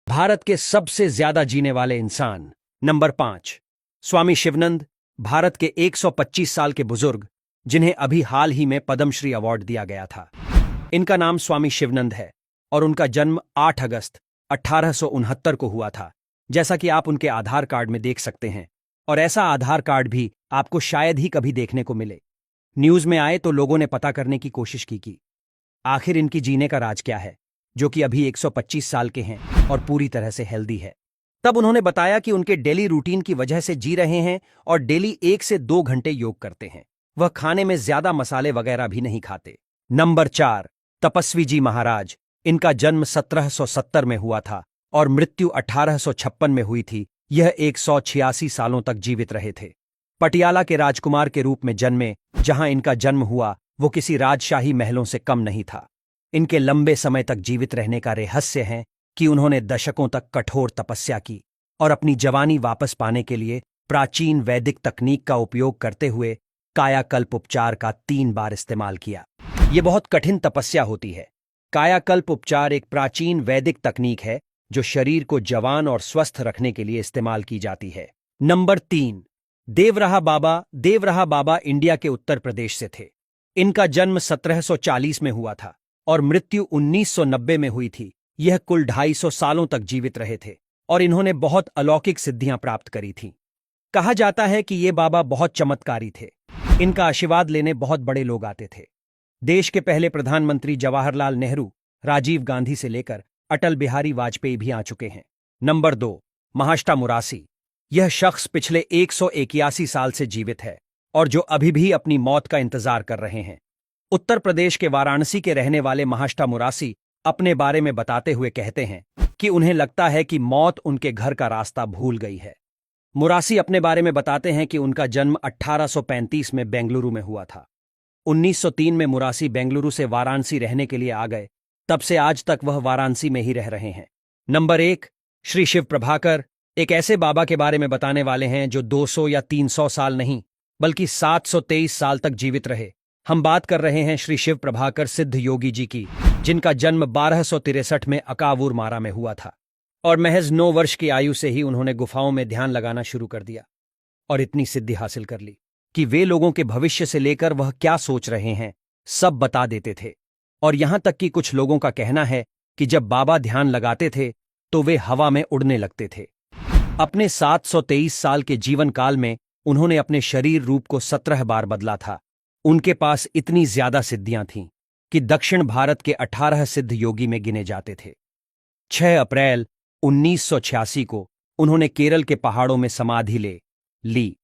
भारत के सबसे ज्यादा जीने वाले इंसान। नंबर 5, स्वामी शिवानंद। भारत के 125 साल के बुजुर्ग, जिन्हें अभी हाल ही में पद्मश्री अवार्ड दिया गया था। इनका नाम स्वामी शिवानंद है और उनका जन्म 8 अगस्त 1869 को हुआ था, जैसा कि आप उनके आधार कार्ड में देख सकते हैं। और ऐसा आधार कार्ड भी आपको शायद ही कभी देखने को मिले। न्यूज में आए तो लोगों ने पता करने की कोशिश की आखिर इनकी जीने का राज क्या है, जो कि अभी 125 साल के हैं और पूरी तरह से हेल्दी है। तब उन्होंने बताया कि उनके डेली रूटीन की वजह से जी रहे हैं और डेली 1 से 2 घंटे योग करते हैं। वह खाने में ज्यादा मसाले वगैरह भी नहीं खाते। नंबर 4, तपस्वी जी महाराज। इनका जन्म 1770 में हुआ था और मृत्यु 1856 में हुई थी। यह 186 सालों तक जीवित रहे थे। पटियाला के राजकुमार के रूप में जन्मे। जहां इनका जन्म हुआ वो किसी राजशाही महलों से कम नहीं था। इनके लंबे समय तक जीवित रहने का रहस्य है कि उन्होंने दशकों तक कठोर तपस्या की और अपनी जवानी वापस पाने के लिए प्राचीन वैदिक तकनीक का उपयोग करते हुए कायाकल्प उपचार का 3 बार इस्तेमाल किया। ये बहुत कठिन तपस्या होती है। कायाकल्प उपचार एक प्राचीन वैदिक तकनीक है जो शरीर को जवान और स्वस्थ रखने के लिए इस्तेमाल की जाती है। नंबर 3, देवराहा बाबा। देवराहा बाबा इंडिया के उत्तर प्रदेश से थे। इनका जन्म 1740 में हुआ था और मृत्यु 1990 में हुई थी। यह कुल 250 सालों तक जीवित रहे थे और इन्होंने बहुत अलौकिक सिद्धियां प्राप्त करी थीं। कहा जाता है कि ये बाबा बहुत चमत्कारी थे। इनका आशीर्वाद लेने बहुत बड़े लोग आते थे। देश के पहले प्रधानमंत्री जवाहरलाल नेहरू, राजीव गांधी से लेकर अटल बिहारी वाजपेयी भी आ चुके हैं। नंबर 2, महाष्टा मुरासी। यह शख्स पिछले 181 साल से जीवित है और जो अभी भी अपनी मौत का इंतजार कर रहे हैं। उत्तर प्रदेश के वाराणसी के रहने वाले महाष्टा मुरासी अपने बारे में बताते हुए कहते हैं कि उन्हें लगता है कि मौत उनके घर का रास्ता भूल गई है। मुरासी अपने बारे में बताते हैं कि उनका जन्म 1835 में बेंगलुरु में हुआ था। 1903 में मुरासी बेंगलुरु से वाराणसी रहने के लिए आ गए। तब से आज तक वह वाराणसी में ही रह रहे हैं। नंबर 1, श्री शिव प्रभाकर। एक ऐसे बाबा के बारे में बताने वाले हैं जो 200 या 300 साल नहीं बल्कि 723 साल तक जीवित रहे। हम बात कर रहे हैं श्री शिव प्रभाकर सिद्ध योगी जी की, जिनका जन्म 1263 में अकावूर मारा में हुआ था और महज 9 वर्ष की आयु से ही उन्होंने गुफाओं में ध्यान लगाना शुरू कर दिया और इतनी सिद्धि हासिल कर ली कि वे लोगों के भविष्य से लेकर वह क्या सोच रहे हैं सब बता देते थे। और यहां तक कि कुछ लोगों का कहना है कि जब बाबा ध्यान लगाते थे तो वे हवा में उड़ने लगते थे। अपने 723 साल के जीवन काल में उन्होंने अपने शरीर रूप को 17 बार बदला था। उनके पास इतनी ज्यादा सिद्धियां थीं कि दक्षिण भारत के 18 सिद्ध योगी में गिने जाते थे। 6 अप्रैल 1986 को उन्होंने केरल के पहाड़ों में समाधि ले ली